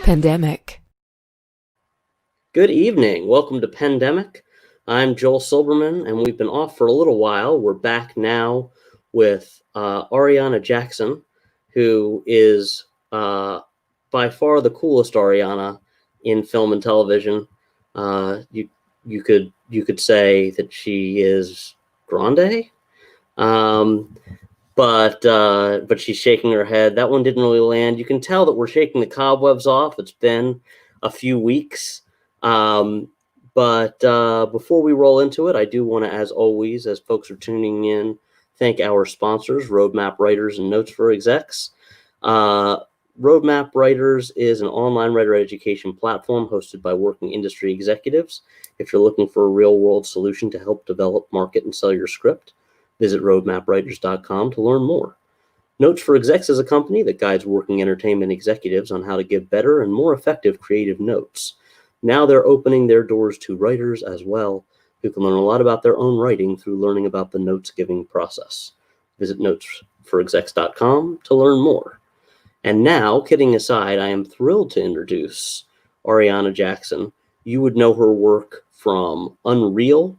PENdemic. Good evening. Welcome to PENdemic. I'm Joel Silberman, and we've been off for a little while. We're back now with Ariana Jackson, who is by far the coolest Ariana in film and television. You could say that she is grande, but she's shaking her head. That one didn't really land. You can tell that we're shaking the cobwebs off. It's been a few weeks. But before we roll into it, I do want to, as always, as folks are tuning in, thank our sponsors, Roadmap Writers and Notes for Execs. Roadmap Writers is an online writer education platform hosted by working industry executives. If you're looking for a real-world solution to help develop, market, and sell your script, visit roadmapwriters.com to learn more. Notes for Execs is a company that guides working entertainment executives on how to give better and more effective creative notes. Now they're opening their doors to writers as well, who can learn a lot about their own writing through learning about the notes-giving process. Visit notesforexecs.com to learn more. And now, kidding aside, I am thrilled to introduce Ariana Jackson. You would know her work from Unreal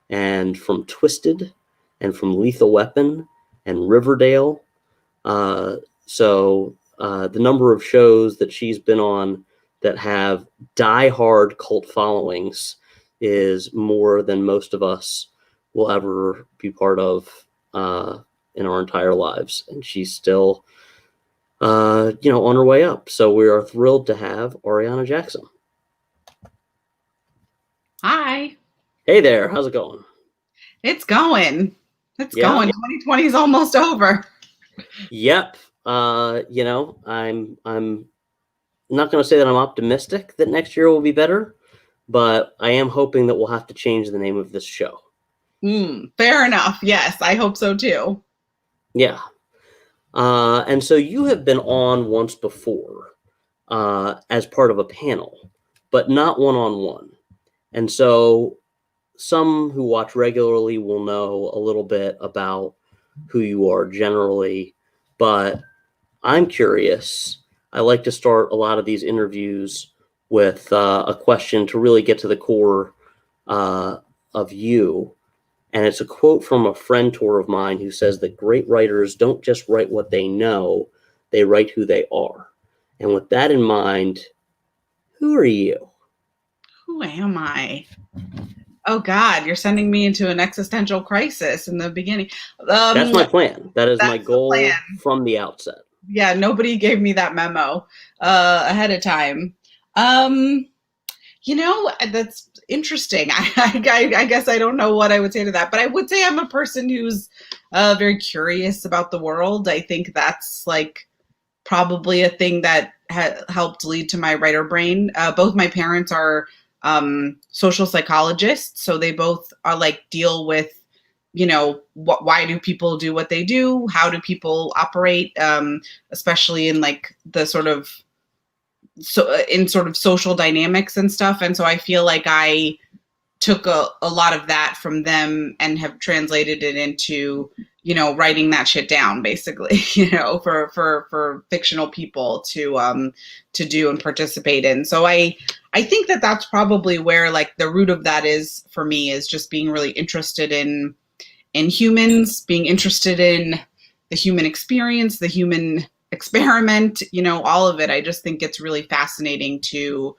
and from Twisted and from Lethal Weapon and Riverdale. So the number of shows that she's been on that have die-hard cult followings is more than most of us will ever be part of in our entire lives. And she's still, on her way up. So we are thrilled to have Ariana Jackson. Hi. Hey there. How's it going? It's going. It's going. 2020 is almost over. Yep. I'm not going to say that I'm optimistic that next year will be better, but I am hoping that we'll have to change the name of this show. Fair enough. Yes, I hope so too. Yeah. And so you have been on once before as part of a panel, but not one-on-one. And so some who watch regularly will know a little bit about who you are generally, but I'm curious. I like to start a lot of these interviews with a question to really get to the core of you. And it's a quote from a friend tour of mine who says that great writers don't just write what they know, they write who they are. And with that in mind, who are you? Who am I? Oh God, you're sending me into an existential crisis in the beginning. That's my plan. That is my goal from the outset. Yeah, nobody gave me that memo ahead of time. That's interesting. I guess I don't know what I would say to that, but I would say I'm a person who's very curious about the world. I think that's like probably a thing that helped lead to my writer brain. Both my parents are social psychologists, so they both are like deal with why do people do what they do? How do people operate, especially in like the sort of social dynamics and stuff. And so I feel like I took a lot of that from them and have translated it into, writing that shit down basically, for fictional people to do and participate in. So I think that that's probably where like the root of that is for me, is just being really interested in humans, being interested in the human experience, the human experiment, all of it. I just think it's really fascinating to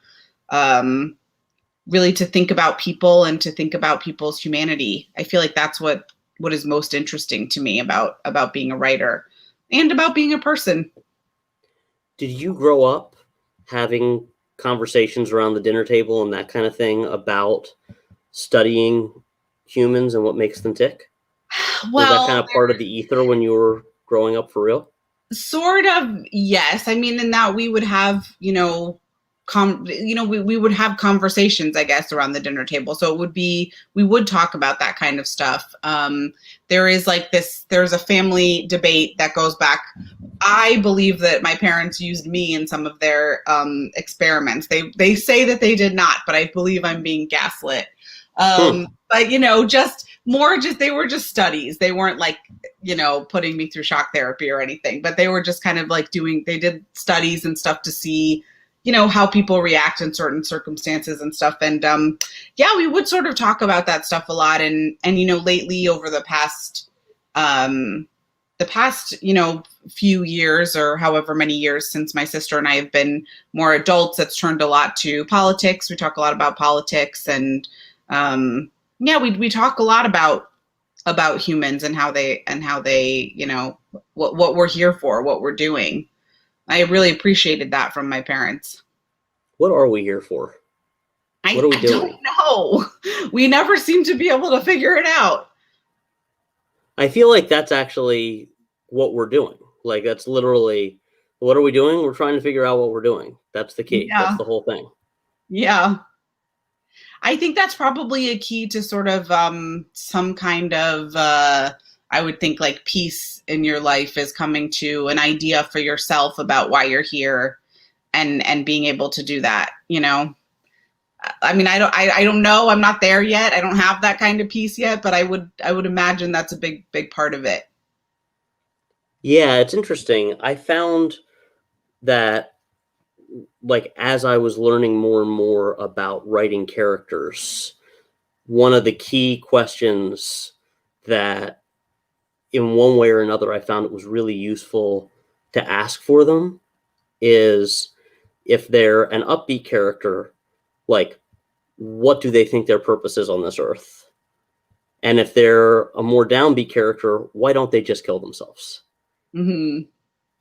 really to think about people and to think about people's humanity. I feel like that's what is most interesting to me about being a writer and about being a person. Did you grow up having conversations around the dinner table and that kind of thing about studying humans and what makes them tick? Well, was that kind of part of the ether when you were growing up for real? Sort of, yes. I mean, in that we would have, we would have conversations, I guess, around the dinner table. So we would talk about that kind of stuff. There's a family debate that goes back. I believe that my parents used me in some of their experiments. They say that they did not, but I believe I'm being gaslit. But they were just studies. They weren't like, putting me through shock therapy or anything, but they were just kind of like they did studies and stuff to see, how people react in certain circumstances and stuff. And yeah, we would sort of talk about that stuff a lot. And lately over the past few years, or however many years since my sister and I have been more adults, it's turned a lot to politics. We talk a lot about politics, and yeah, we talk a lot about humans and how they what we're here for, what we're doing. I really appreciated that from my parents. What are we here for? What are we doing? I don't know. We never seem to be able to figure it out. I feel like that's actually what we're doing. Like, that's literally, what are we doing? We're trying to figure out what we're doing. That's the key. Yeah. That's the whole thing. Yeah. I think that's probably a key to sort of some kind of, I would think, like, peace in your life is coming to an idea for yourself about why you're here, and being able to do that, I mean, I don't know. I'm not there yet. I don't have that kind of peace yet, but I would imagine that's a big part of it. Yeah, it's interesting. I found that, like, as I was learning more and more about writing characters, one of the key questions that, in one way or another, I found it was really useful to ask for them is, if they're an upbeat character, like, what do they think their purpose is on this earth? And if they're a more downbeat character, why don't they just kill themselves? Mm-hmm.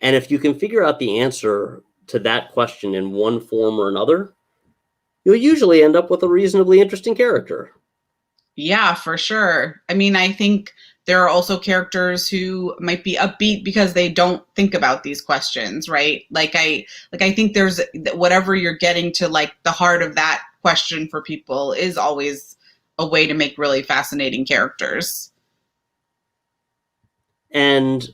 And if you can figure out the answer to that question in one form or another, you'll usually end up with a reasonably interesting character. Yeah, for sure. I mean, I think there are also characters who might be upbeat because they don't think about these questions, right? I think there's, whatever you're getting to, like, the heart of that question for people is always a way to make really fascinating characters. And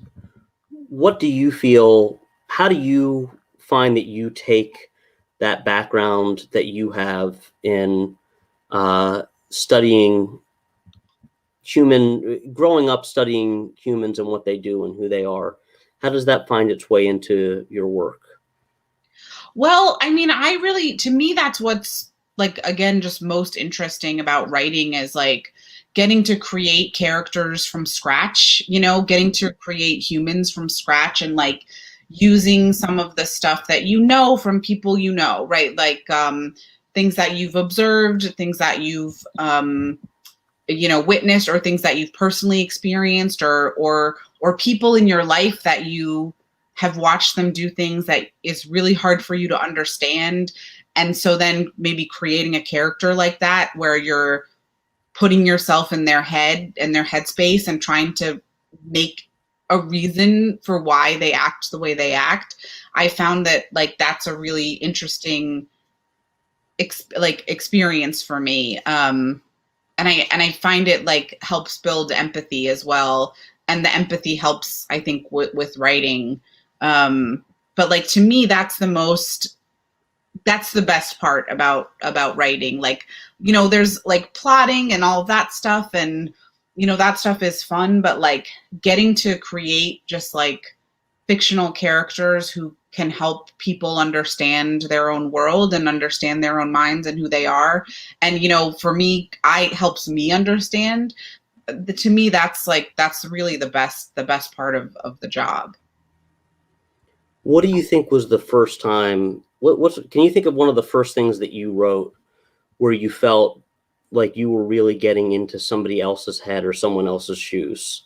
what do you feel, how do you find that you take that background that you have in studying growing up studying humans and what they do and who they are? How does that find its way into your work? Well, I mean, to me, that's what's, like, again, just most interesting about writing is, like, getting to create characters from scratch, getting to create humans from scratch, and, like, using some of the stuff that from people, right? Like, things that you've observed, things that you've, witnessed, or things that you've personally experienced, or people in your life that you have watched them do things that is really hard for you to understand. And so then maybe creating a character like that, where you're putting yourself in their head and their headspace and trying to make a reason for why they act the way they act. I found that, like, that's a really interesting experience for me. And I find it, like, helps build empathy as well. And the empathy helps, I think, with writing. But, like, to me, that's the best part about writing. Like, there's, like, plotting and all that stuff, and, that stuff is fun, but, like, getting to create just, like, fictional characters who can help people understand their own world and understand their own minds and who they are. And, for me, it helps me understand. To me, that's really the best part of the job. What do you think was the first time, can you think of one of the first things that you wrote where you felt like you were really getting into somebody else's head or someone else's shoes?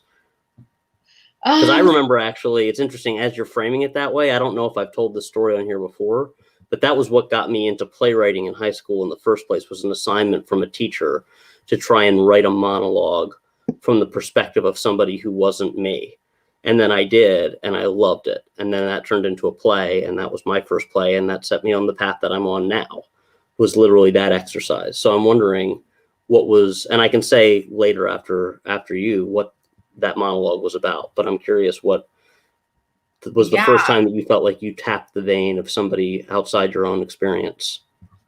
Because I remember, actually, it's interesting as you're framing it that way. I don't know if I've told this story on here before, but that was what got me into playwriting in high school in the first place, was an assignment from a teacher to try and write a monologue from the perspective of somebody who wasn't me. And then I did, and I loved it. And then that turned into a play, and that was my first play, and that set me on the path that I'm on now, was literally that exercise. So I'm wondering what was, and I can say later after you what that monologue was about, but I'm curious what was the first time that you felt like you tapped the vein of somebody outside your own experience.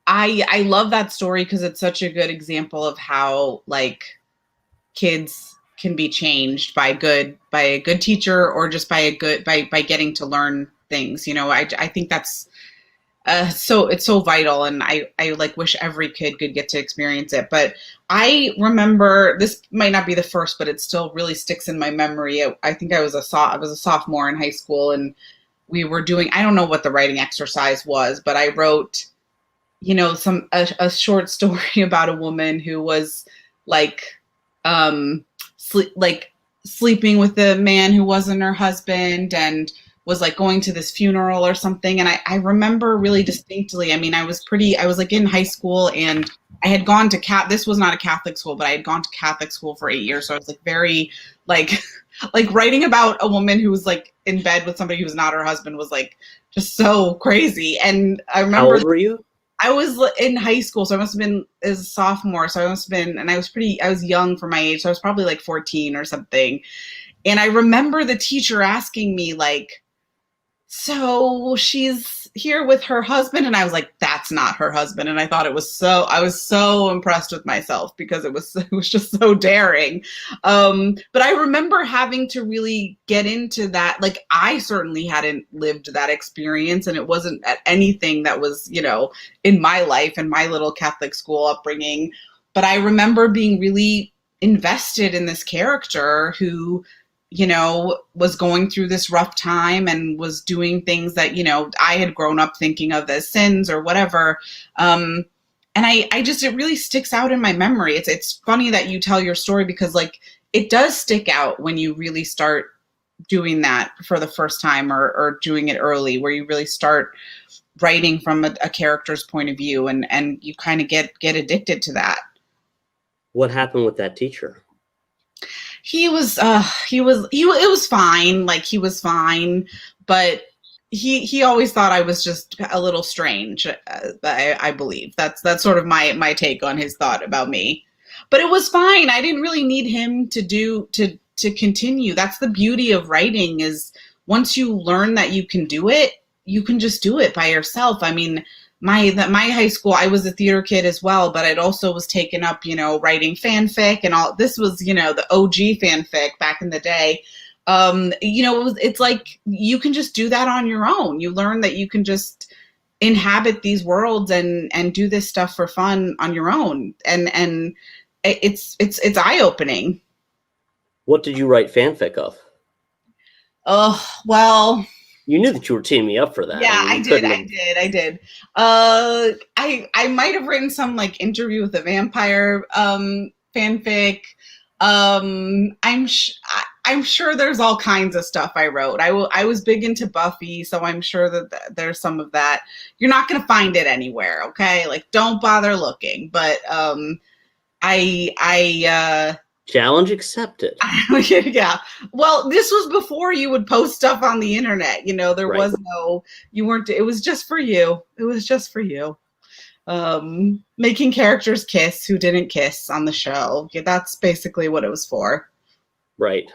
I love that story because it's such a good example of how, like, kids can be changed by a good teacher, or just by getting to learn things. I think that's So it's so vital, and I like wish every kid could get to experience it. But I remember, this might not be the first, but it still really sticks in my memory. I think I was a sophomore in high school, and we were doing, I don't know what the writing exercise was, but I wrote, a short story about a woman who was like sleeping with a man who wasn't her husband, and was like going to this funeral or something. And I remember really distinctly, I mean, I was like in high school, and I had gone to this was not a Catholic school, but I had gone to Catholic school for 8 years. So I was like very like, like writing about a woman who was like in bed with somebody who was not her husband was like just so crazy. And I remember. How old were you? I was in high school, so I must have been as a sophomore. So I must have been, and I was young for my age. So I was probably like 14 or something. And I remember the teacher asking me like, so she's here with her husband. And I was like, that's not her husband. And I thought I was so impressed with myself because it was just so daring. But I remember having to really get into that. Like, I certainly hadn't lived that experience, and it wasn't anything that was, in my life and my little Catholic school upbringing. But I remember being really invested in this character who, was going through this rough time and was doing things that, I had grown up thinking of as sins or whatever. And it really sticks out in my memory. It's funny that you tell your story, because like, it does stick out when you really start doing that for the first time, or doing it early, where you really start writing from a character's point of view, and you kind of get addicted to that. What happened with that teacher? It was fine. Like, he was fine, but he always thought I was just a little strange. I believe that's sort of my take on his thought about me, but it was fine. I didn't really need him to continue. That's the beauty of writing, is once you learn that you can do it, you can just do it by yourself. I mean, my high school, I was a theater kid as well, but it also was taken up, writing fanfic and all. This was, the OG fanfic back in the day. It's like you can just do that on your own. You learn that you can just inhabit these worlds and do this stuff for fun on your own. And it's eye-opening. What did you write fanfic of? Oh, well, you knew that you were teaming me up for that. Yeah, I did. I might have written some like Interview with a Vampire fanfic. I'm sure there's all kinds of stuff I wrote. I was big into Buffy, so I'm sure that there's some of that. You're not going to find it anywhere, okay? Like, don't bother looking. But challenge accepted. Yeah. Well, this was before you would post stuff on the internet. There Right. was it was just for you. It was just for you. Making characters kiss who didn't kiss on the show. Yeah, that's basically what it was for. Right.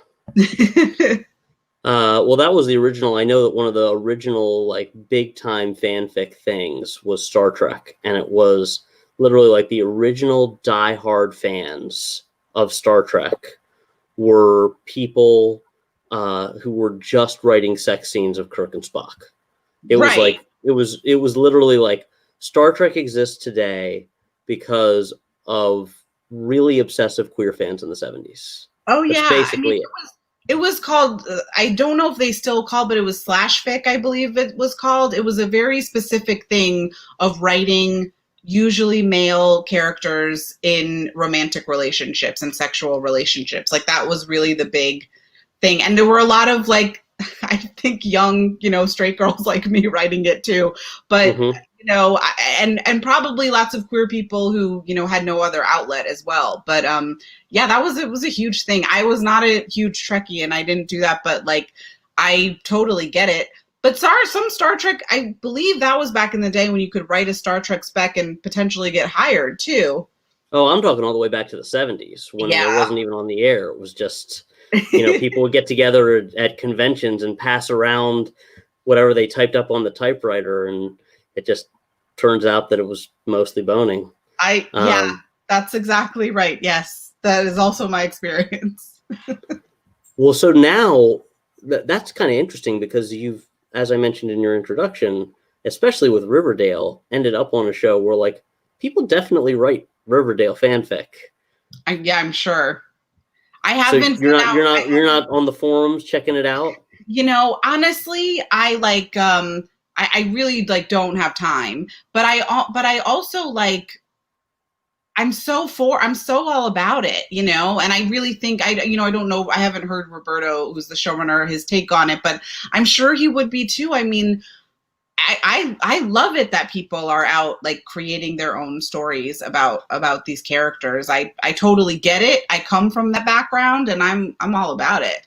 Well, that was the original. I know that one of the original, like, big time fanfic things was Star Trek. And it was literally like the original diehard fans of Star Trek were people who were just writing sex scenes of Kirk and Spock. It was like, it was literally like, Star Trek exists today because of really obsessive queer fans in the 70s. Oh, That's yeah. basically it was called, I don't know if they still call, but it was slashfic, I believe it was called. It was a very specific thing of writing usually male characters in romantic relationships and sexual relationships. Like, that was really the big thing. And there were a lot of, like, I think young, straight girls like me writing it too. But, and probably lots of queer people who, had no other outlet as well. But yeah, it was a huge thing. I was not a huge Trekkie, and I didn't do that, but like, I totally get it. But some Star Trek, I believe that was back in the day when you could write a Star Trek spec and potentially get hired too. Oh, I'm talking all the way back to the 70s when it wasn't even on the air. It was just, people would get together at conventions and pass around whatever they typed up on the typewriter, and it just turns out that it was mostly boning. Yeah, that's exactly right. Yes, that is also my experience. Well, so now that's kind of interesting because you've, as I mentioned in your introduction, especially with Riverdale, ended up on a show where like people definitely write Riverdale fanfic. I'm sure. I So haven't you're not on the forums checking it out? Honestly, I really like don't have time, but I also like I'm so all about it, and I really think I don't know, I haven't heard Roberto, who's the showrunner, his take on it, but I'm sure he would be too. I mean, I love it that people are out like creating their own stories about these characters. I totally get it. I come from that background, and I'm all about it.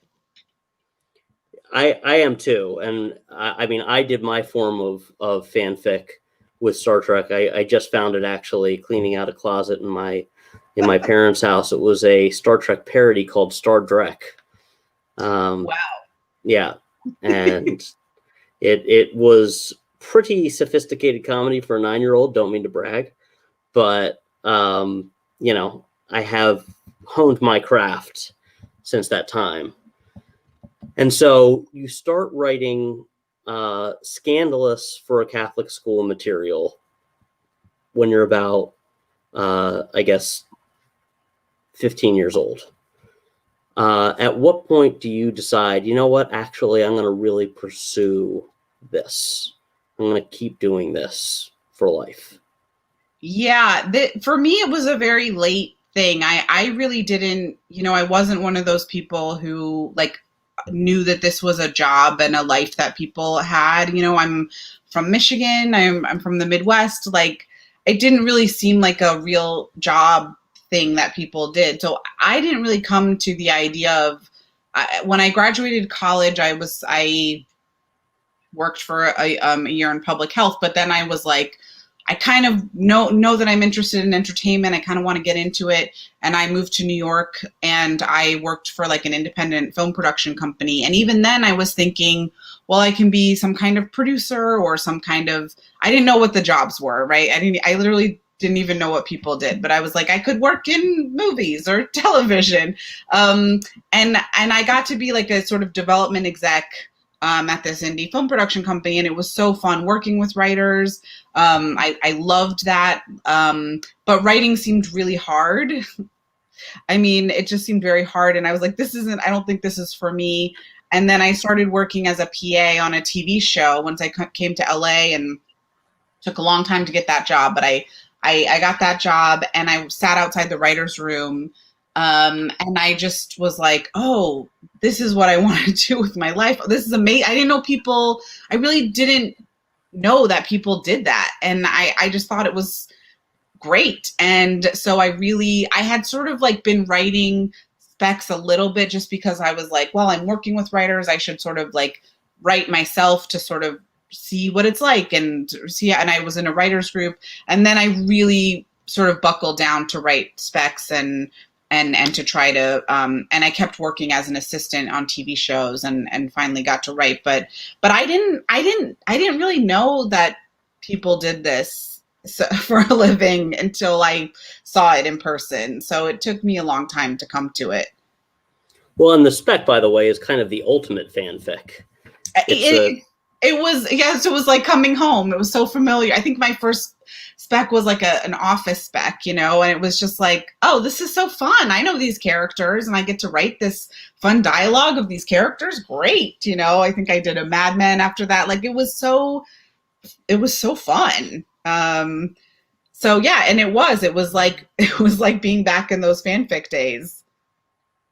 I am too, and I mean, I did my form of fanfic with Star Trek. I just found it actually cleaning out a closet in my parents' house. It was a Star Trek parody called Star Trek. Wow. Yeah, and it was pretty sophisticated comedy for a 9-year-old. Don't mean to brag, but I have honed my craft since that time. And so you start writing scandalous for a Catholic school material when you're about, I guess, 15 years old. At what point do you decide, you know what, actually, I'm going to really pursue this? I'm going to keep doing this for life. Yeah, for me, it was a very late thing. I really didn't, I wasn't one of those people who like knew that this was a job and a life that people had. I'm from Michigan. I'm from the Midwest. Like, it didn't really seem like a real job thing that people did. So I didn't really come to the idea of, when I graduated college, I worked for a year in public health, but then I was like, I kind of know that I'm interested in entertainment. I kind of want to get into it. And I moved to New York, and I worked for like an independent film production company. And even then I was thinking, well, I can be some kind of producer or some kind of, I didn't know what the jobs were, right? I literally didn't even know what people did, but I was like, I could work in movies or television. And I got to be like a sort of development exec at this indie film production company, and it was so fun working with writers. I loved that, but writing seemed really hard. I mean, it just seemed very hard, and I was like, I don't think this is for me. And then I started working as a PA on a TV show once I came to LA, and took a long time to get that job, but I got that job, and I sat outside the writer's room. And I just was like, oh, this is what I want to do with my life. This is amazing. I didn't know I really didn't know that people did that. And I just thought it was great. And so I had sort of like been writing specs a little bit, just because I was like, well, I'm working with writers. I should sort of like write myself to sort of see what it's like and see. And I was in a writer's group. And then I really sort of buckled down to write specs and to try to, and I kept working as an assistant on TV shows and finally got to write. But I didn't really know that people did this for a living until I saw it in person. So it took me a long time to come to it. Well, and the spec, by the way, is kind of the ultimate fanfic. It was, yes, it was like coming home. It was so familiar. I think my first spec was like an office spec, and it was just like, oh, this is so fun. I know these characters, and I get to write this fun dialogue of these characters. Great. I think I did a Mad Men after that. Like, it was so fun. So yeah, and it was like being back in those fanfic days.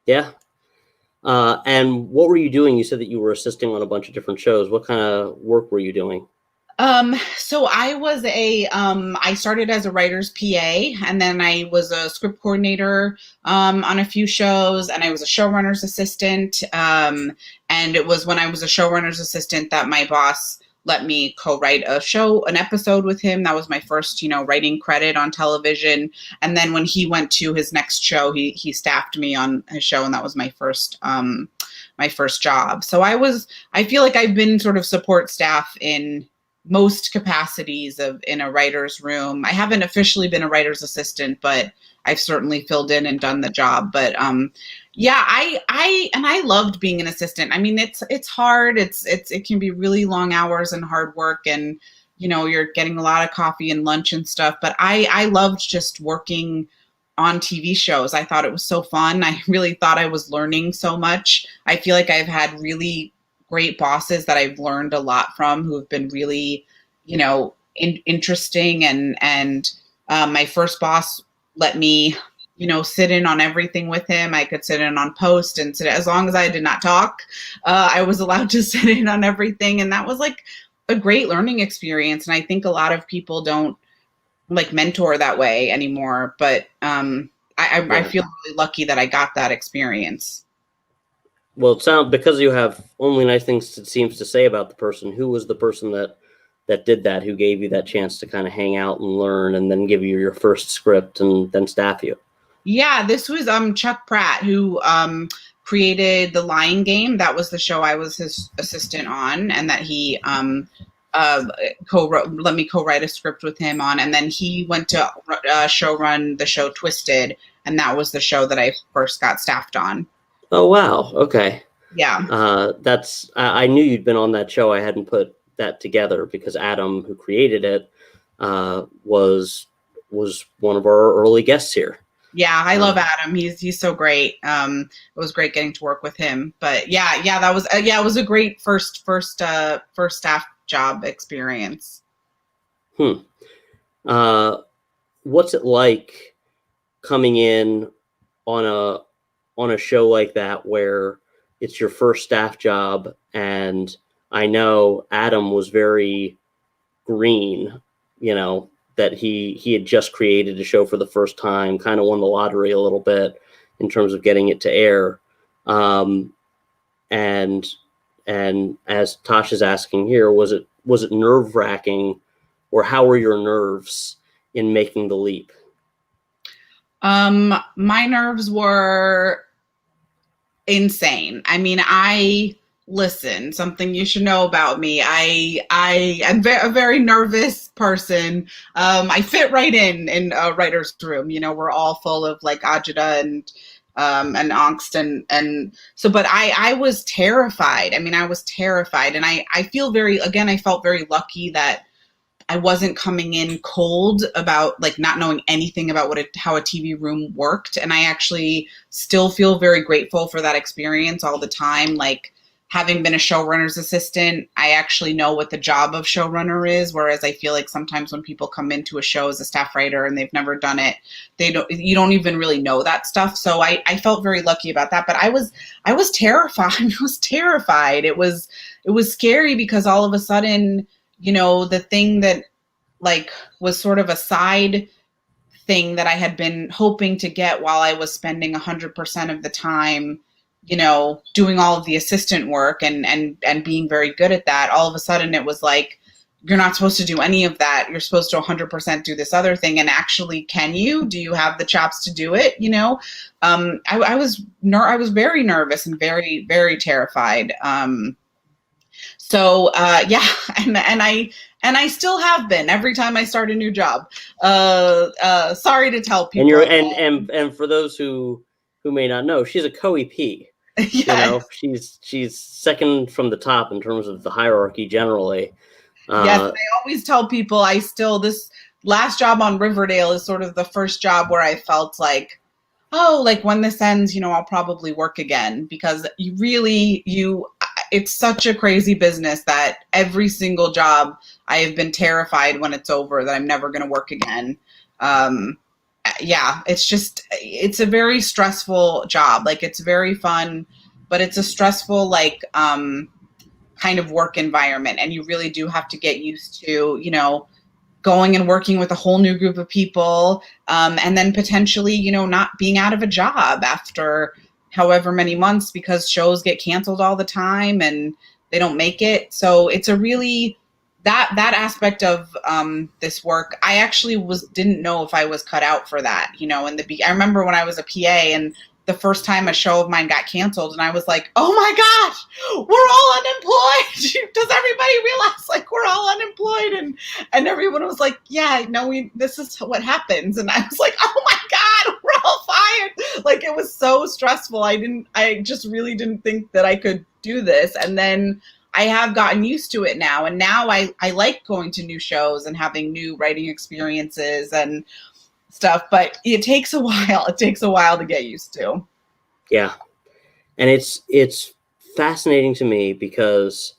Yeah. And what were you doing? You said that you were assisting on a bunch of different shows. What kind of work were you doing? So I was I started as a writer's PA, and then I was a script coordinator, on a few shows, and I was a showrunner's assistant. And it was when I was a showrunner's assistant that my boss let me co-write an episode with him. That was my first, writing credit on television. And then when he went to his next show, he staffed me on his show, and that was my first job. So I feel like I've been sort of support staff in most capacities in a writer's room. I haven't officially been a writer's assistant, but I've certainly filled in and done the job. But yeah, I loved being an assistant. I mean, it's hard. It can be really long hours and hard work, and you're getting a lot of coffee and lunch and stuff. But I loved just working on TV shows. I thought it was so fun. I really thought I was learning so much. I feel like I've had really great bosses that I've learned a lot from, who have been really, interesting. And my first boss let me, sit in on everything with him. I could sit in on post and sit, as long as I did not talk, I was allowed to sit in on everything. And that was like a great learning experience. And I think a lot of people don't like mentor that way anymore. But I feel really lucky that I got that experience. Well, it sounds, because you have only nice things it seems to say about the person. Who was the person that did that? Who gave you that chance to kind of hang out and learn, and then give you your first script and then staff you? Yeah, this was Chuck Pratt, who created The Lying Game. That was the show I was his assistant on, and that he let me co-write a script with him on. And then he went to showrun the show Twisted, and that was the show that I first got staffed on. Oh, wow. Okay. Yeah. That's, I knew you'd been on that show. I hadn't put that together because Adam, who created it, was one of our early guests here. Yeah, I love Adam. He's so great. It was great getting to work with him. But yeah, that was it was a great first staff job experience. What's it like coming in on a show like that, where it's your first staff job? And I know Adam was very green, that he had just created a show for the first time, kind of won the lottery a little bit in terms of getting it to air. And as Tasha's asking here, was it nerve-wracking, or how were your nerves in making the leap? My nerves were insane. I mean, listen, something you should know about me. I am a very nervous person. I fit right in a writer's room. We're all full of like agita and angst and so, but I was terrified. I mean, I was terrified, and I felt very lucky that I wasn't coming in cold about like not knowing anything about how a TV room worked. And I actually still feel very grateful for that experience all the time. Like, having been a showrunner's assistant, I actually know what the job of showrunner is. Whereas I feel like sometimes when people come into a show as a staff writer and they've never done it, you don't even really know that stuff. So I felt very lucky about that. But I was terrified. I was terrified. It was scary because all of a sudden, the thing that like was sort of a side thing that I had been hoping to get while I was spending 100% of the time, doing all of the assistant work and being very good at that. All of a sudden it was like, you're not supposed to do any of that. You're supposed to 100% do this other thing. And actually, do you have the chops to do it? I was very nervous and very, very terrified. And I still have been every time I start a new job. Sorry to tell people. And for those who may not know, she's a co-EP. Yeah. She's second from the top in terms of the hierarchy generally. Yes, I always tell people this last job on Riverdale is sort of the first job where I felt like, oh, like when this ends, I'll probably work again, because it's such a crazy business that every single job I have been terrified when it's over that I'm never going to work again. It's a very stressful job. Like, it's very fun, but it's a stressful, kind of work environment. And you really do have to get used to, going and working with a whole new group of people. And then potentially, not being out of a job after however many months, because shows get canceled all the time and they don't make it. So it's a really, that aspect of this work, I actually didn't know if I was cut out for that. I remember when I was a PA and the first time a show of mine got canceled, and I was like, oh my gosh, we're all unemployed. Does everybody realize like we're all unemployed? And everyone was like, yeah, no, this is what happens. And I was like, oh my God, we're all fired. Like, it was so stressful. I just really didn't think that I could do this. And then I have gotten used to it now. And now I like going to new shows and having new writing experiences and stuff, but it takes a while. It takes a while to get used to. Yeah. And it's fascinating to me because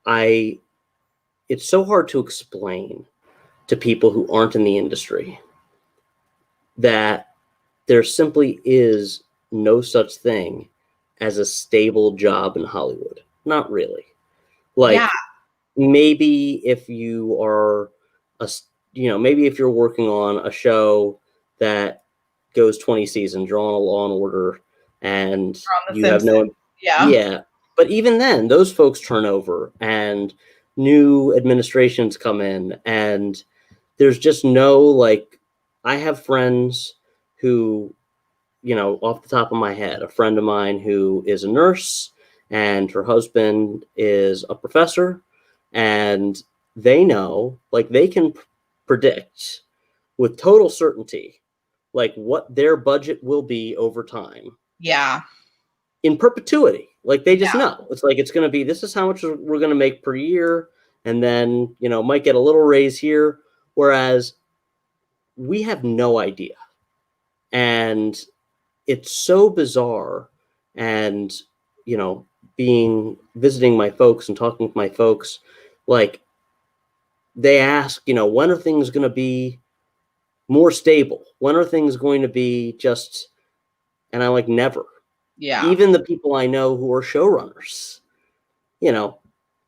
it's so hard to explain to people who aren't in the industry that there simply is no such thing as a stable job in Hollywood. Not really. Like, maybe if you are maybe if you're working on a show that goes 20 seasons, you're on a Law and Order, and you have no, but even then, those folks turn over, and new administrations come in, and there's just no, like, I have friends who, off the top of my head, a friend of mine who is a nurse and her husband is a professor, and they know, like, they can predict with total certainty, like, what their budget will be over time. Yeah. In perpetuity. Like, they just know. It's like, it's going to be, this is how much we're going to make per year, and then, might get a little raise here, whereas we have no idea. And it's so bizarre. And, visiting my folks and talking with my folks, like, they ask, when are things going to be more stable? When are things going to be just, and I'm like, never. Yeah. Even the people I know who are showrunners, you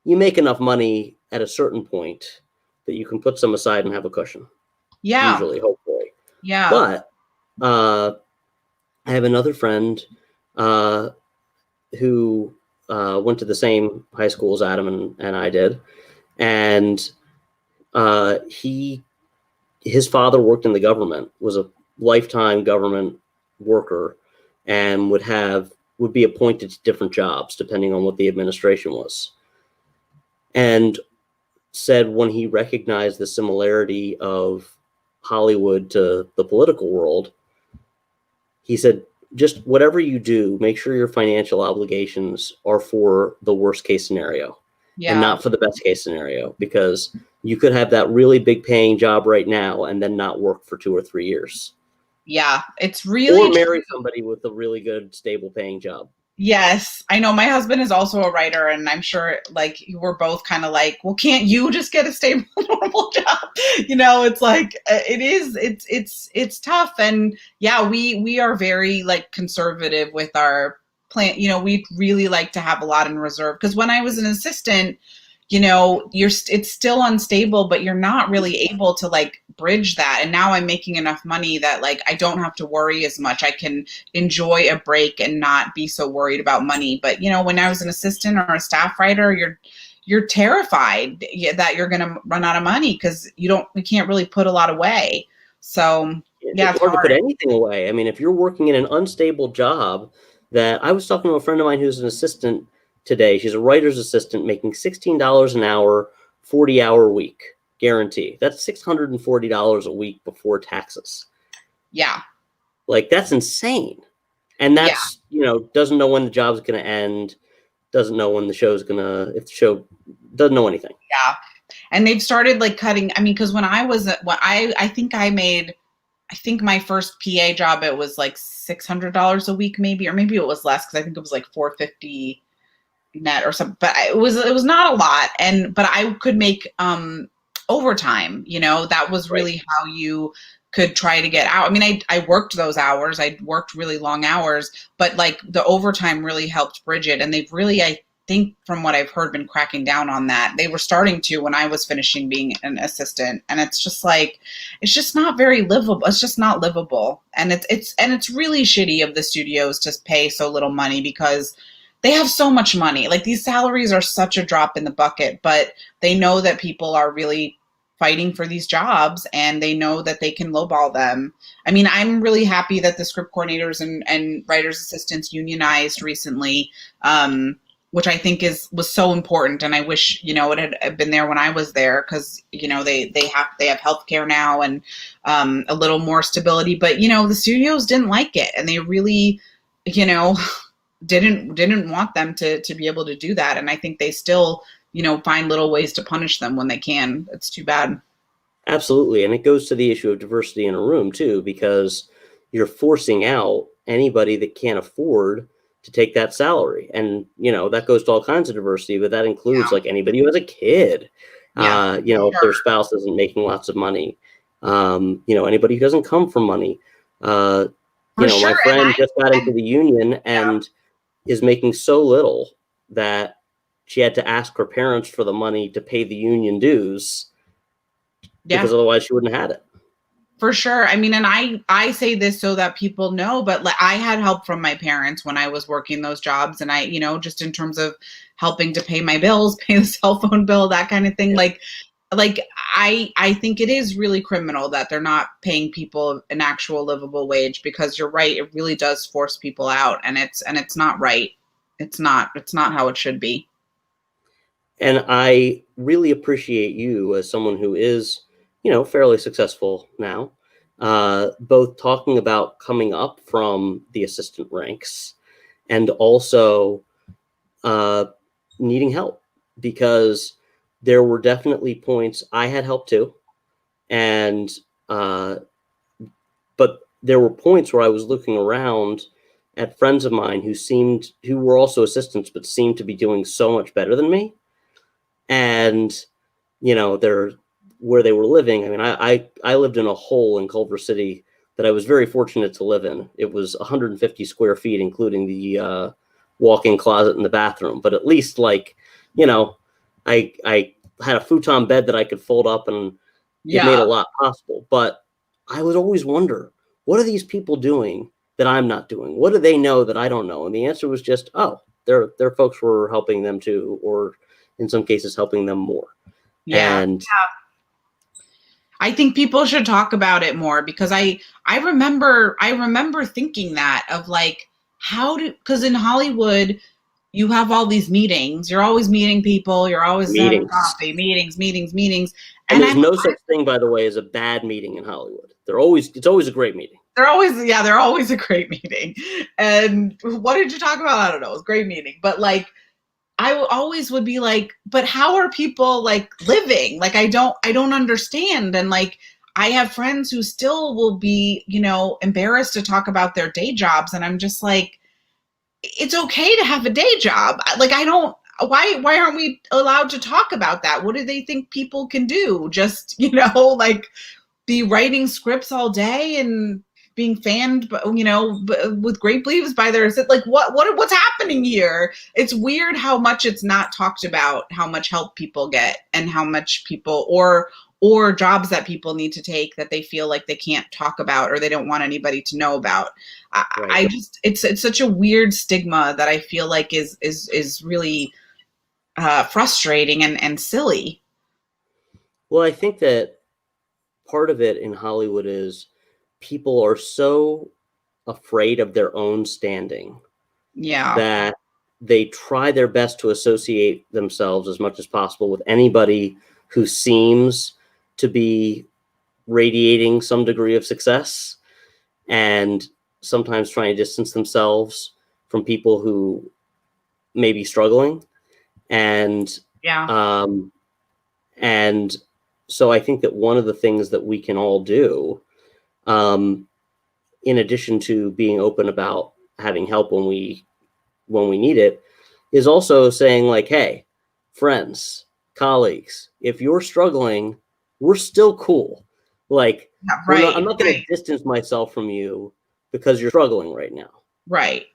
make enough money at a certain point that you can put some aside and have a cushion. Yeah. Usually, hopefully. Yeah. But I have another friend who went to the same high school as Adam and I did. And his father worked in the government, was a lifetime government worker, and would be appointed to different jobs depending on what the administration was. And said when he recognized the similarity of Hollywood to the political world, he said, just whatever you do, make sure your financial obligations are for the worst case scenario and not for the best case scenario, because you could have that really big paying job right now and then not work for 2 or 3 years. Yeah, it's really or marry somebody with a really good, stable paying job. Yes, I know. My husband is also a writer, and I'm sure, like, we're both kind of like, well, can't you just get a stable, normal job? It's like, it's tough. And yeah, we are very, like, conservative with our plan. We really like to have a lot in reserve, because when I was an assistant, it's still unstable, but you're not really able to, like, bridge that. And now I'm making enough money that, like, I don't have to worry as much. I can enjoy a break and not be so worried about money. But, when I was an assistant or a staff writer, you're terrified that you're going to run out of money, because we can't really put a lot away. So it's hard to put anything away. I mean, if you're working in an unstable job, that I was talking to a friend of mine who's an assistant today. She's a writer's assistant making $16 an hour, 40-hour week guarantee. That's $640 a week before taxes. Yeah. Like, that's insane. And that's, doesn't know when the job's going to end, doesn't know when the show's going to, if the show doesn't know anything. Yeah. And they've started, like, cutting. I mean, because when I was, I think my first PA job, it was like $600 a week, maybe, or maybe it was less, because I think it was like $450 net or something, but it was not a lot. But I could make overtime. That was really how you could try to get out. I mean, I worked those hours. I worked really long hours, but, like, the overtime really helped bridge it. And they've really, I think, from what I've heard, been cracking down on that. They were starting to when I was finishing being an assistant, and it's just like, it's just not very livable. It's just not livable, and it's really shitty of the studios to pay so little money, because they have so much money. Like, these salaries are such a drop in the bucket, but they know that people are really fighting for these jobs, and they know that they can lowball them. I mean, I'm really happy that the script coordinators and writers assistants unionized recently, which I think was so important. And I wish, it had been there when I was there, because, they have healthcare now and a little more stability. But, the studios didn't like it, and they really, didn't want them to be able to do that. And I think they still, find little ways to punish them when they can. It's too bad. Absolutely. And it goes to the issue of diversity in a room too, because you're forcing out anybody that can't afford to take that salary. And, that goes to all kinds of diversity, but that includes like anybody who has a kid, if their spouse isn't making lots of money, anybody who doesn't come from money. My friend just got into the union and is making so little that she had to ask her parents for the money to pay the union dues. Because otherwise she wouldn't have had it. For sure. I mean, and I say this so that people know, but I had help from my parents when I was working those jobs. And I, just in terms of helping to pay my bills, pay the cell phone bill, that kind of thing. Yeah. Like I think it is really criminal that they're not paying people an actual livable wage, because you're right. It really does force people out, and it's not right. It's not how it should be. And I really appreciate you as someone who is, fairly successful now, both talking about coming up from the assistant ranks and also needing help, because there were definitely points I had help too. And, but there were points where I was looking around at friends of mine who were also assistants, but seemed to be doing so much better than me. And, they're where they were living. I mean, I lived in a hole in Culver City that I was very fortunate to live in. It was 150 square feet, including the walk-in closet and the bathroom. But at least, I had a futon bed that I could fold up, and it made a lot possible. But I would always wonder, what are these people doing that I'm not doing? What do they know that I don't know? And the answer was just, their folks were helping them too, or in some cases helping them more. And I think people should talk about it more, because I remember thinking that of because in Hollywood you have all these meetings, you're always meeting people, you're always having coffee, meetings. And there's no such thing, by the way, as a bad meeting in Hollywood. It's always a great meeting. They're always a great meeting. And what did you talk about? I don't know. It was a great meeting. But I always would be like, but how are people living? I don't understand. And I have friends who still will be, embarrassed to talk about their day jobs. And I'm just like, it's okay to have a day job. Why aren't we allowed to talk about that? What do they think people can do? Just, be writing scripts all day and being fanned, with grape leaves by their, what's happening here? It's weird how much it's not talked about, how much help people get, and how much people or jobs that people need to take that they feel like they can't talk about, or they don't want anybody to know about. I just, it's such a weird stigma that I feel like is really frustrating and silly. Well, I think that part of it in Hollywood is people are so afraid of their own standing that they try their best to associate themselves as much as possible with anybody who seems to be radiating some degree of success, and sometimes trying to distance themselves from people who may be struggling. And so I think that one of the things that we can all do, in addition to being open about having help when we need it, is also saying hey, friends, colleagues, if you're struggling, we're still cool. I'm not going to distance myself from you because you're struggling right now. Right.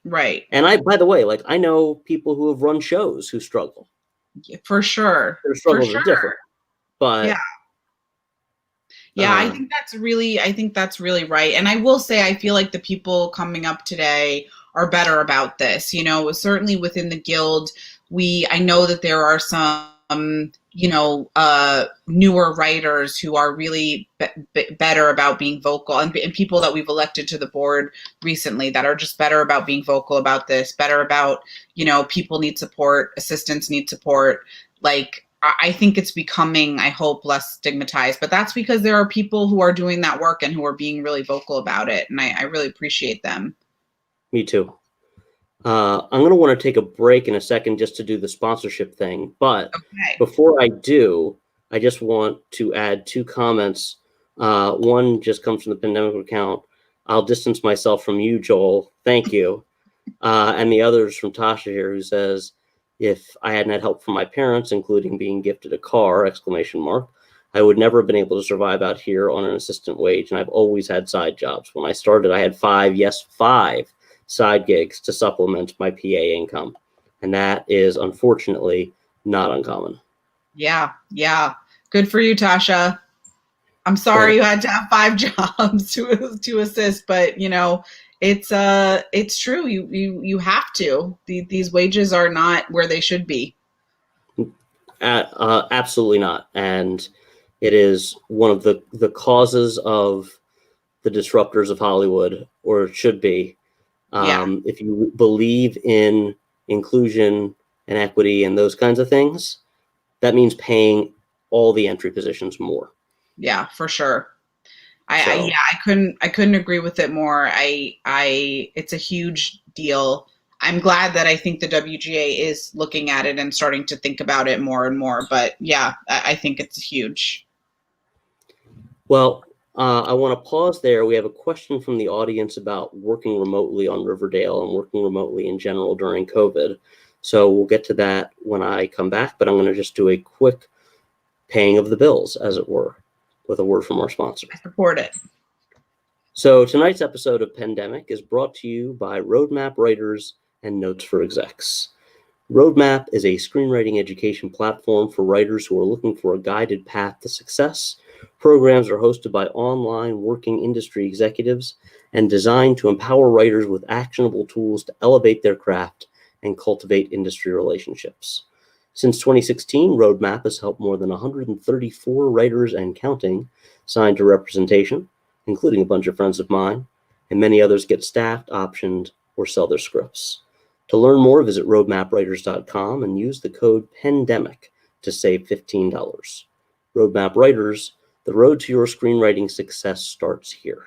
And by the way, I know people who have run shows who struggle. For sure. Their struggles are different. But I think that's really right. And I will say, I feel like the people coming up today are better about this. Certainly within the guild, I know that there are some, newer writers who are really better about being vocal, and people that we've elected to the board recently that are just better about being vocal about this, better about, people need support, assistants need support. I think it's becoming, I hope, less stigmatized, but that's because there are people who are doing that work and who are being really vocal about it. And I really appreciate them. Me too. I'm going to want to take a break in a second just to do the sponsorship thing. But Okay. before I do, I just want to add 2 comments. One just comes from the PENdemic account. I'll distance myself from you, Joel. Thank you. And the other is from Tasha here, who says, if I hadn't had help from my parents, including being gifted a car, ! I would never have been able to survive out here on an assistant wage. And I've always had side jobs. When I started, I had 5 side gigs to supplement my PA income. And that is unfortunately not uncommon. Yeah. Good for you, Tasha. I'm sorry you had to have 5 jobs to assist, but it's true. You have to. These wages are not where they should be. Absolutely not. And it is one of the causes of the disruptors of Hollywood, or it should be. If you believe in inclusion and equity and those kinds of things, that means paying all the entry positions more. Yeah, for sure. I couldn't agree with it more. It's a huge deal. I'm glad that I think the WGA is looking at it and starting to think about it more and more. But yeah, I think it's huge. Well, I want to pause there. We have a question from the audience about working remotely on Riverdale and working remotely in general during COVID. So we'll get to that when I come back, but I'm going to just do a quick paying of the bills, as it were, with a word from our sponsor. I support it. So tonight's episode of PENdemic is brought to you by Roadmap Writers and Notes for Execs. Roadmap is a screenwriting education platform for writers who are looking for a guided path to success. Programs are hosted by online working industry executives and designed to empower writers with actionable tools to elevate their craft and cultivate industry relationships. Since 2016, Roadmap has helped more than 134 writers and counting sign to representation, including a bunch of friends of mine, and many others get staffed, optioned, or sell their scripts. To learn more, visit roadmapwriters.com and use the code PENdemic to save $15. Roadmap Writers, the road to your screenwriting success starts here.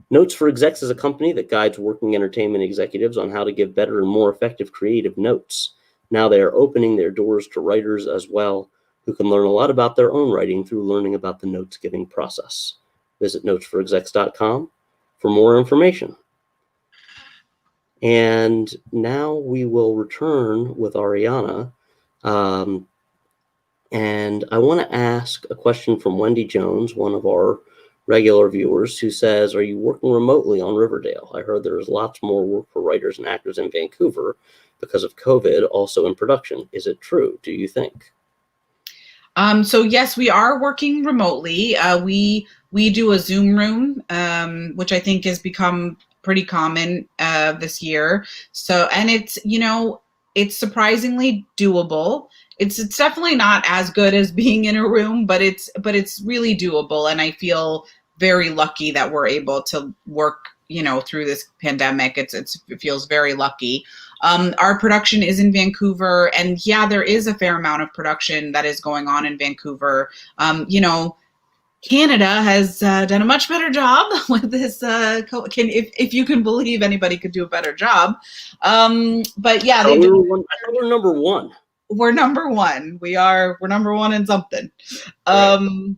Notes for Execs is a company that guides working entertainment executives on how to give better and more effective creative notes. Now they are opening their doors to writers as well, who can learn a lot about their own writing through learning about the notes-giving process. Visit notesforexecs.com for more information. And now we will return with Ariana. And I want to ask a question from Wendy Jones, one of our regular viewers, who says, are you working remotely on Riverdale? I heard there is lots more work for writers and actors in Vancouver because of COVID, also in production. Is it true, do you think? So yes, we are working remotely. We do a Zoom room, which I think has become pretty common this year. So, and it's surprisingly doable. It's definitely not as good as being in a room, but it's really doable. And I feel very lucky that we're able to work, through this pandemic. It feels very lucky. Our production is in Vancouver, and yeah, there is a fair amount of production that is going on in Vancouver. Canada has done a much better job with this. If you can believe anybody could do a better job. But yeah, we're number one. We're number one. We're number one in something. Right.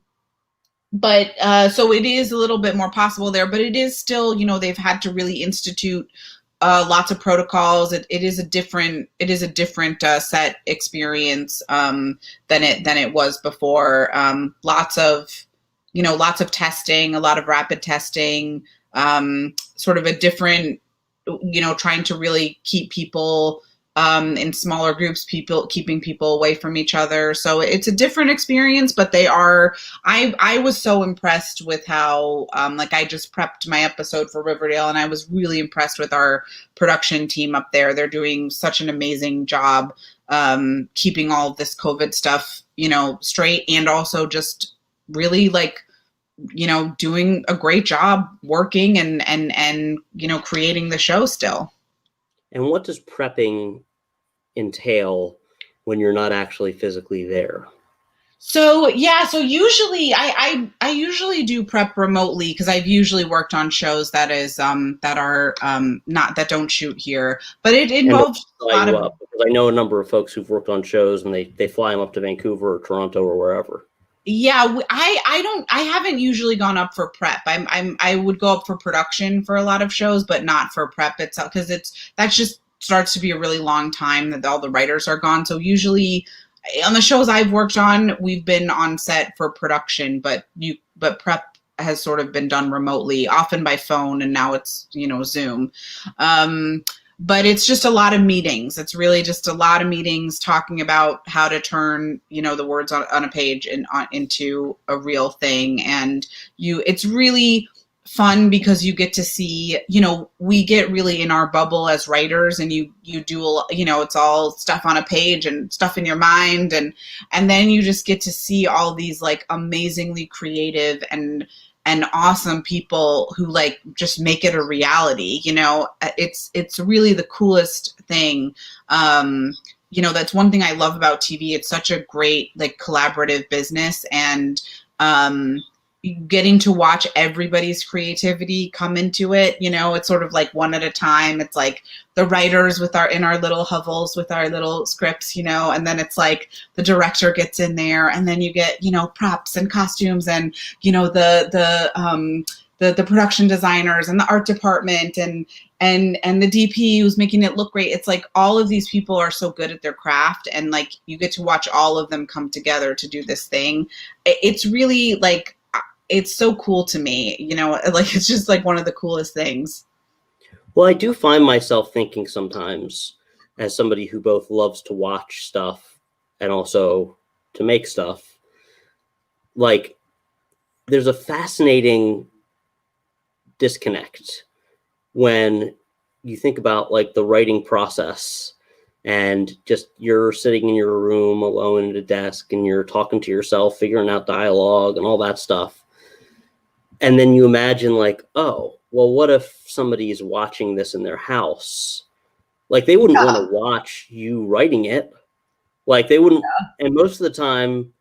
But so it is a little bit more possible there, but it is still, they've had to really institute lots of protocols. It is a different set experience than it was before. Lots of testing, a lot of rapid testing, sort of a different, trying to really keep people in smaller groups, keeping people away from each other. So it's a different experience, but I was so impressed with how, I just prepped my episode for Riverdale, and I was really impressed with our production team up there. They're doing such an amazing job keeping all of this COVID stuff, straight, and also just really doing a great job working and creating the show still. And what does prepping entail when you're not actually physically there? So yeah, so usually I usually do prep remotely because I've usually worked on shows that are not that don't shoot here, but it And involves a fly lot you of. up, because I know a number of folks who've worked on shows and they fly them up to Vancouver or Toronto or wherever. Yeah, I haven't usually gone up for prep. I would go up for production for a lot of shows, but not for prep itself because that's just starts to be a really long time that all the writers are gone. So usually on the shows I've worked on, we've been on set for production, but prep has sort of been done remotely, often by phone, and now it's Zoom. But it's just a lot of meetings. It's really just a lot of meetings talking about how to turn the words on a page into a real thing. And it's really fun because you get to see, we get really in our bubble as writers, and you do, it's all stuff on a page and stuff in your mind, and then you just get to see all these like amazingly creative and awesome people who like just make it a reality. It's really the coolest thing. That's one thing I love about TV. It's such a great like collaborative business, and getting to watch everybody's creativity come into it. It's sort of like one at a time. It's like the writers in our little hovels with our little scripts, and then it's like the director gets in there, and then you get props and costumes, and the production designers and the art department and the DP who's making it look great. It's like all of these people are so good at their craft, and like you get to watch all of them come together to do this thing. It's really like, it's so cool to me, like it's just like one of the coolest things. Well, I do find myself thinking sometimes, as somebody who both loves to watch stuff and also to make stuff, like there's a fascinating disconnect when you think about like the writing process, and just you're sitting in your room alone at a desk and you're talking to yourself, figuring out dialogue and all that stuff. And then you imagine like, oh, well, what if somebody is watching this in their house? Like they wouldn't want to watch you writing it. Like they wouldn't. Yeah. And most of the time,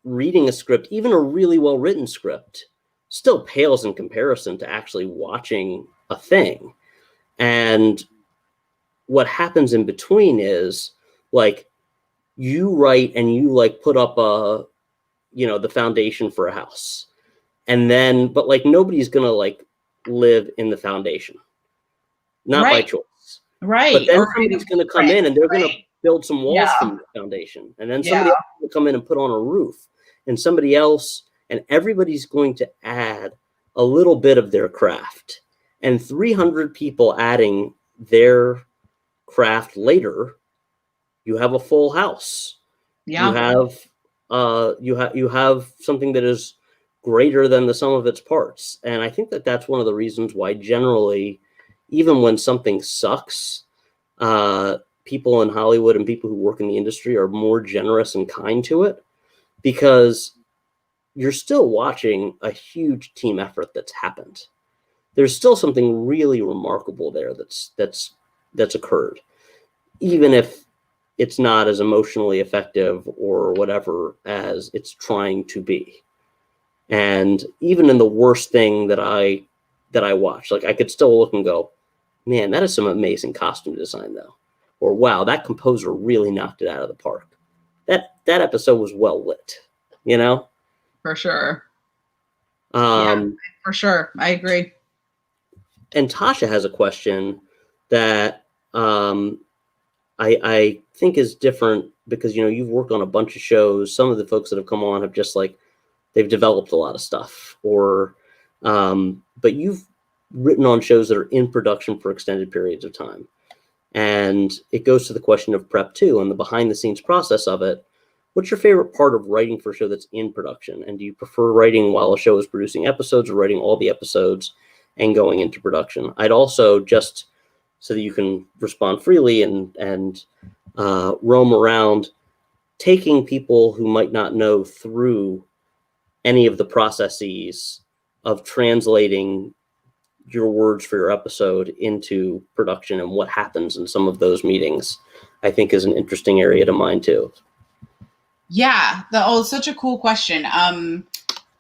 reading a script, even a really well-written script, still pales in comparison to actually watching a thing. And what happens in between is like you write and you like put up the foundation for a house. And then, but like nobody's gonna like live in the foundation, not by choice. Right. But then somebody's gonna come in and they're gonna build some walls from the foundation, and then somebody else will come in and put on a roof, and somebody else, and everybody's going to add a little bit of their craft. And 300 people adding their craft later, you have a full house. Yeah. You have something that is greater than the sum of its parts. And I think that that's one of the reasons why generally, even when something sucks, people in Hollywood and people who work in the industry are more generous and kind to it, because you're still watching a huge team effort that's happened. There's still something really remarkable there that's occurred, even if it's not as emotionally effective or whatever as it's trying to be. And even in the worst thing that I watch, like I could still look and go, man, that is some amazing costume design though. Or wow, that composer really knocked it out of the park. That episode was well lit, For sure. For sure. I agree. And Tasha has a question that I think is different because, you've worked on a bunch of shows. Some of the folks that have come on have just like, they've developed a lot of stuff, but you've written on shows that are in production for extended periods of time. And it goes to the question of prep too, and the behind the scenes process of it. What's your favorite part of writing for a show that's in production? And do you prefer writing while a show is producing episodes, or writing all the episodes and going into production? I'd also, just so that you can respond freely and roam around, taking people who might not know through any of the processes of translating your words for your episode into production and what happens in some of those meetings, I think is an interesting area to mine too. Yeah. Such a cool question.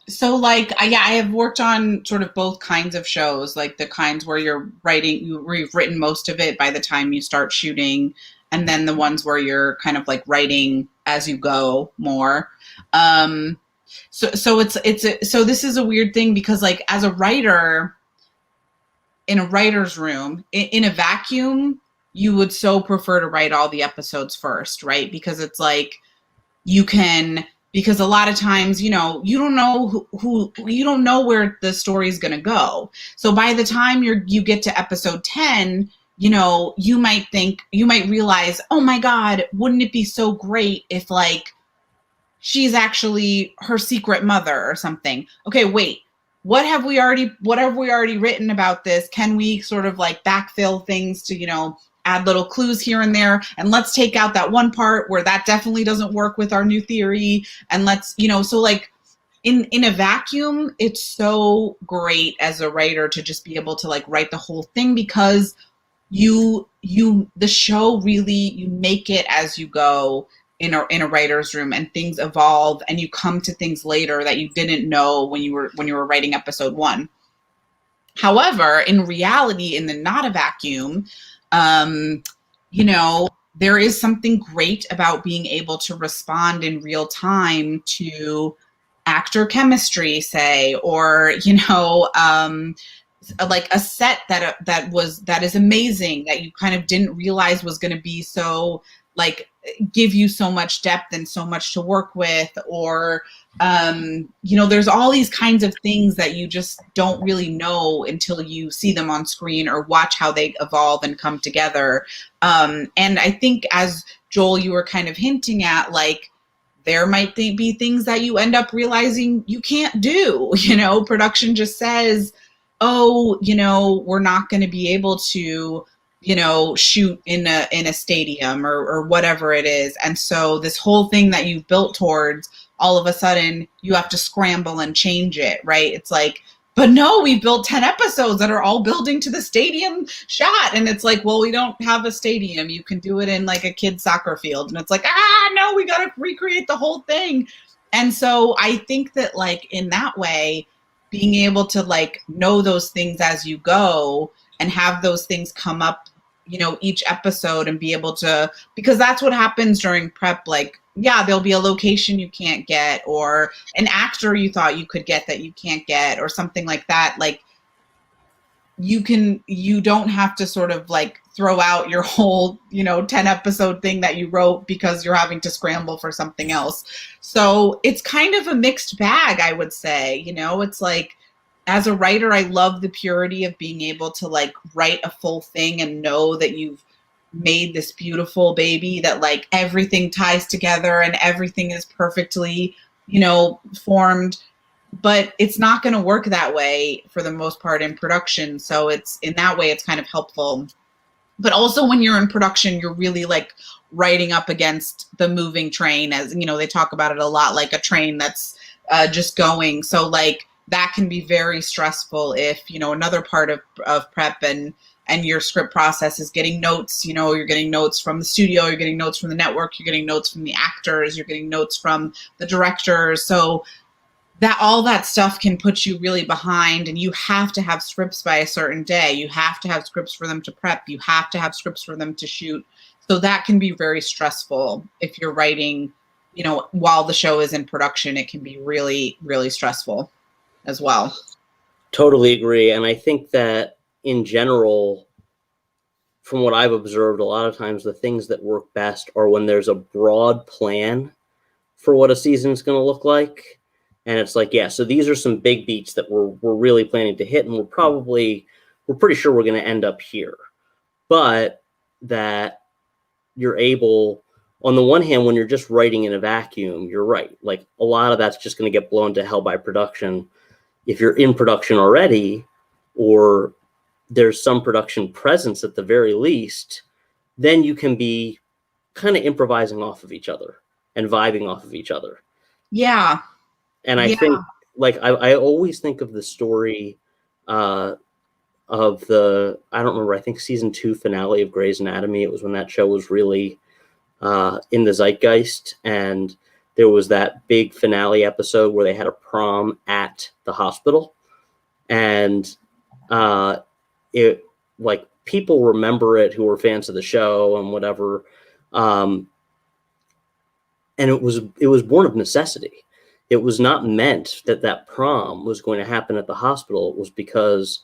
So like, I have worked on sort of both kinds of shows, like the kinds where you've written most of it by the time you start shooting, and then the ones where you're kind of like writing as you go more. Um, so this is a weird thing because like as a writer in a writer's room, in a vacuum, you would so prefer to write all the episodes first, right? Because it's like, you can, because a lot of times, you don't know who you don't know where the story is going to go. So by the time you get to episode 10, you might realize, oh my God, wouldn't it be so great if like she's actually her secret mother or something. Okay, wait. What have we already written about this? Can we sort of like backfill things to, add little clues here and there, and let's take out that one part where that definitely doesn't work with our new theory, and let's, so like in a vacuum, it's so great as a writer to just be able to like write the whole thing, because the show really, you make it as you go in a writer's room, and things evolve, and you come to things later that you didn't know when you were writing episode 1. However, in reality, in the not a vacuum, there is something great about being able to respond in real time to actor chemistry, say, or like a set that is amazing, that you kind of didn't realize was going to be so like give you so much depth and so much to work with, or there's all these kinds of things that you just don't really know until you see them on screen or watch how they evolve and come together. And I think, as Joel, you were kind of hinting at, like, there might be things that you end up realizing you can't do. Production just says, oh, we're not going to be able to, shoot in a stadium or whatever it is. And so this whole thing that you've built towards, all of a sudden you have to scramble and change it, right? It's like, but no, we built 10 episodes that are all building to the stadium shot. And it's like, well, we don't have a stadium. You can do it in like a kid's soccer field. And it's like, no, we got to recreate the whole thing. And so I think that, like, in that way, being able to like know those things as you go and have those things come up, each episode, and be able to, because that's what happens during prep. Like, yeah, there'll be a location you can't get, or an actor you thought you could get that you can't get, or something like that. Like, you don't have to sort of like throw out your whole, 10 episode thing that you wrote because you're having to scramble for something else. So it's kind of a mixed bag, I would say. It's like, as a writer, I love the purity of being able to like write a full thing and know that you've made this beautiful baby, that like everything ties together and everything is perfectly, formed. But it's not going to work that way for the most part in production. So it's, in that way, it's kind of helpful. But also, when you're in production, you're really like riding up against the moving train, as they talk about it a lot, like a train that's just going. So like, that can be very stressful if, another part of prep and your script process is getting notes. You're getting notes from the studio, you're getting notes from the network, you're getting notes from the actors, you're getting notes from the directors. So that all that stuff can put you really behind, and you have to have scripts by a certain day. You have to have scripts for them to prep. You have to have scripts for them to shoot. So that can be very stressful if you're writing, while the show is in production. It can be really, really stressful as well. Totally agree. And I think that in general, from what I've observed, a lot of times the things that work best are when there's a broad plan for what a season's going to look like. And it's like, yeah, so these are some big beats that we're really planning to hit, and we're pretty sure we're going to end up here. But that you're able, on the one hand, when you're just writing in a vacuum, you're right. Like, a lot of that's just going to get blown to hell by production. If you're in production already, or there's some production presence at the very least, then you can be kind of improvising off of each other and vibing off of each other. Yeah. And I think, like, I always think of the story of the, I don't remember, I think season 2 finale of Grey's Anatomy. It was when that show was really in the zeitgeist. And there was that big finale episode where they had a prom at the hospital, and it, like, people remember it who were fans of the show and whatever. And it was born of necessity. It was not meant that prom was going to happen at the hospital. It was because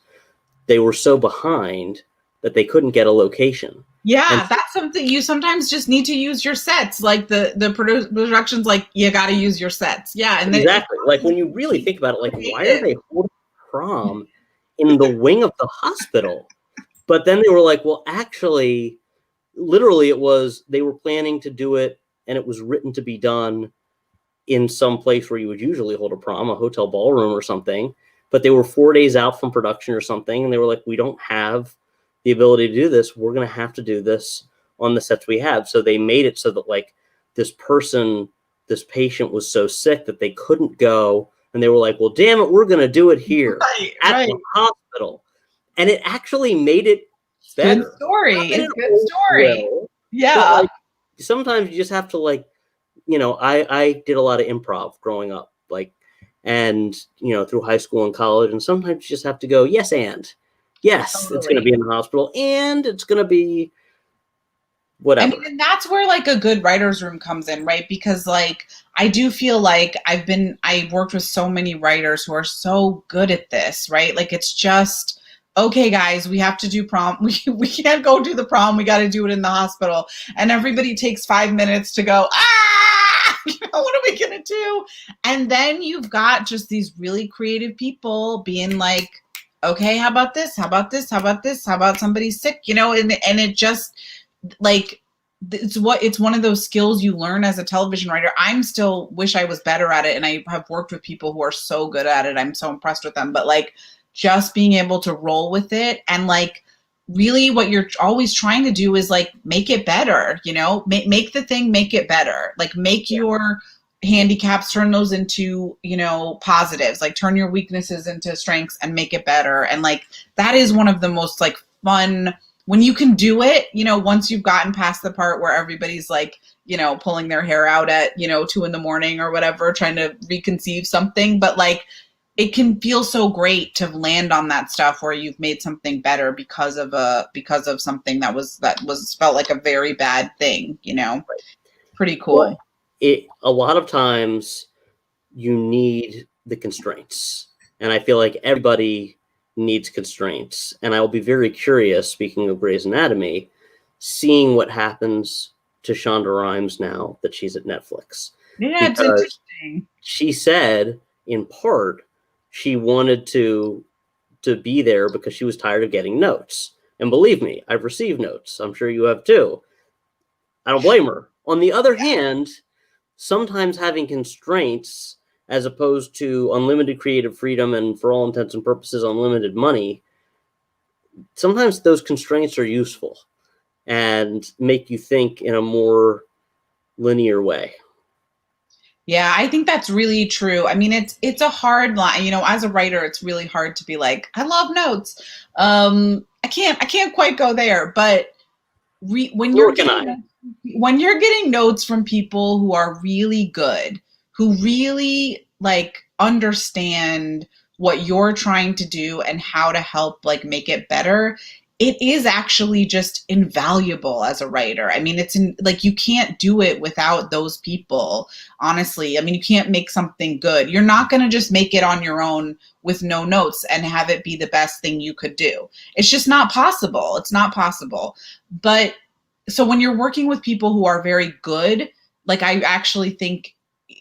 they were so behind that they couldn't get a location. Yeah, and that's something you sometimes just need to use your sets. Like the production's like, you got to use your sets. Yeah, and exactly. Like, when you really think about it, like, why are they holding prom in the wing of the hospital? But then they were like, well, actually, literally, it was, they were planning to do it, and it was written to be done in some place where you would usually hold a prom, a hotel ballroom or something. But they were 4 days out from production or something, and they were like, we don't have the ability to do this. We're going to have to do this on the sets we have. So they made it so that, like, this patient was so sick that they couldn't go, and they were like, well, damn it, we're going to do it here at the hospital. And it actually made it better. Good story. It's good story. Yeah. But, like, sometimes you just have to, like, you know, I did a lot of improv growing up, like, and, you know, through high school and college, and sometimes you just have to go, yes, and. Yes, totally. It's going to be in the hospital, and it's going to be whatever. And that's where, like, a good writer's room comes in, right? Because, like, I do feel like I worked with so many writers who are so good at this, right? Like, it's just, okay, guys, we have to do prom. We can't go do the prom. We got to do it in the hospital. And everybody takes 5 minutes to go, you know, what are we going to do? And then you've got just these really creative people being like, okay, how about this? How about this? How about this? How about somebody sick? You know, and it just, like, it's one of those skills you learn as a television writer. I'm still wish I was better at it, and I have worked with people who are so good at it. I'm so impressed with them. But, like, just being able to roll with it, and, like, really what you're always trying to do is, like, make it better, you know, make the thing, make it better, like, make your handicaps, turn those into, you know, positives, like, turn your weaknesses into strengths and make it better. And, like, that is one of the most, like, fun, when you can do it, you know, once you've gotten past the part where everybody's, like, you know, pulling their hair out at, you know, 2 a.m. or whatever, trying to reconceive something. But, like, it can feel so great to land on that stuff where you've made something better because of something that was felt like a very bad thing, you know. Pretty cool. Well, a lot of times you need the constraints, and I feel like everybody needs constraints. And I'll be very curious, speaking of Grey's Anatomy, seeing what happens to Shonda Rhimes now that she's at Netflix. Yeah, it's interesting. She said, in part, she wanted to be there because she was tired of getting notes. And believe me, I've received notes. I'm sure you have too. I don't blame her. On the other hand, sometimes having constraints, as opposed to unlimited creative freedom and, for all intents and purposes, unlimited money, sometimes those constraints are useful and make you think in a more linear way. Yeah, I think that's really true. I mean, it's a hard line, you know, as a writer, it's really hard to be like, I love notes. I can't quite go there, but when you're getting notes from people who are really good, who really, like, understand what you're trying to do and how to help, like, make it better, it is actually just invaluable as a writer. I mean, like, you can't do it without those people, honestly. I mean, you can't make something good. You're not going to just make it on your own with no notes and have it be the best thing you could do. It's just not possible. It's not possible. But so when you're working with people who are very good, like, I actually think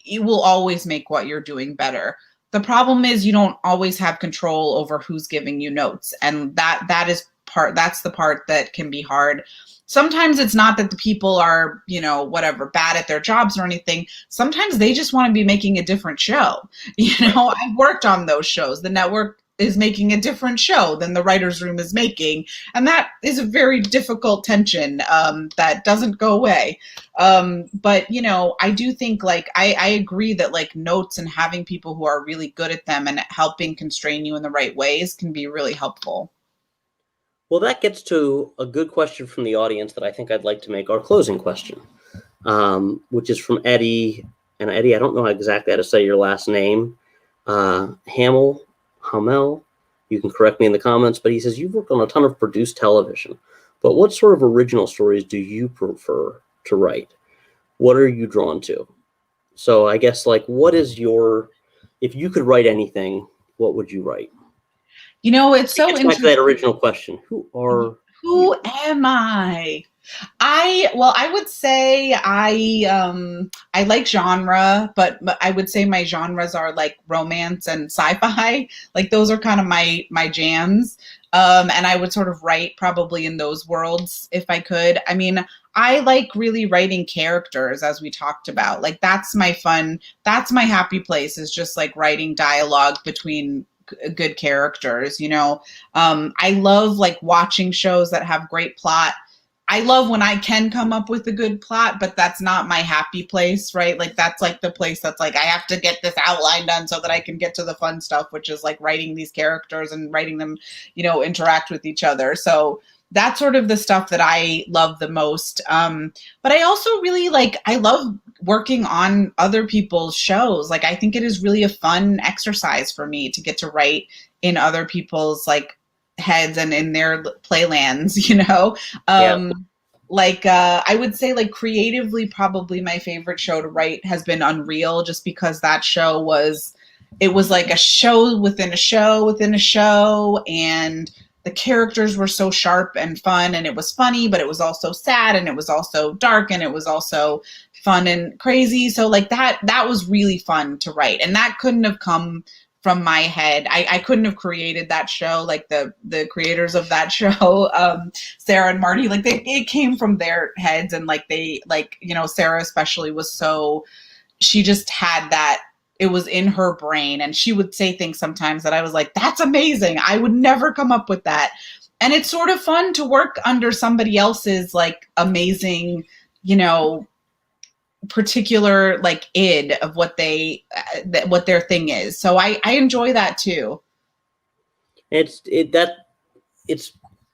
it will always make what you're doing better. The problem is you don't always have control over who's giving you notes. And that's the part that can be hard. Sometimes it's not that the people are, you know, whatever, bad at their jobs or anything. Sometimes they just want to be making a different show. You know, I've worked on those shows. The network is making a different show than the writer's room is making. And that is a very difficult tension that doesn't go away. But, you know, I do think, like, I agree that, like, notes and having people who are really good at them and helping constrain you in the right ways can be really helpful. Well, that gets to a good question from the audience that I think I'd like to make our closing question, which is from Eddie and Eddie, I don't know exactly how to say your last name, Hamel, you can correct me in the comments, but he says, you've worked on a ton of produced television, but what sort of original stories do you prefer to write? What are you drawn to? So I guess, like, what is your, if you could write anything, what would you write? You know, it's so interesting. Back to that original question. Who am I? I would say I like genre, but I would say my genres are like romance and sci-fi. Like those are kind of my jams. And I would sort of write probably in those worlds if I could. I mean, I like really writing characters, as we talked about. Like that's my happy place, is just like writing dialogue between good characters, you know. I love like watching shows that have great plot. I love when I can come up with a good plot, but that's not my happy place, right? Like that's like the place that's like, I have to get this outline done so that I can get to the fun stuff, which is like writing these characters and writing them, you know, interact with each other. So that's sort of the stuff that I love the most. But I also really I love working on other people's shows. Like I think it is really a fun exercise for me to get to write in other people's like heads and in their playlands, you know. I would say like creatively, probably my favorite show to write has been Unreal, just because that show was like a show within a show within a show, and the characters were so sharp and fun, and it was funny, but it was also sad, and it was also dark, and it was also fun and crazy. So like that was really fun to write, and that couldn't have come from my head. I couldn't have created that show. Like the creators of that show, Sarah and Marty, like it came from their heads, and like they, like, you know, Sarah especially was so, she just had that, it was in her brain, and she would say things sometimes that I was like, that's amazing. I would never come up with that. And it's sort of fun to work under somebody else's like amazing, you know, particular like id of what what their thing is. So I enjoy that too. I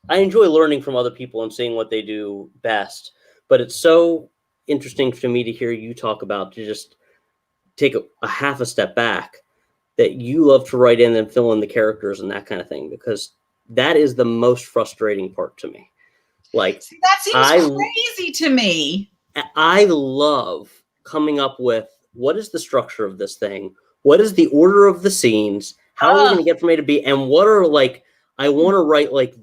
enjoy learning from other people and seeing what they do best, but it's so interesting for me to hear you talk about, to just take a half a step back, that you love to write in and fill in the characters and that kind of thing, because that is the most frustrating part to me. Like, see, that seems crazy to me. I love coming up with, what is the structure of this thing? What is the order of the scenes? How are we going to get from A to B? And what are, like, I want to write like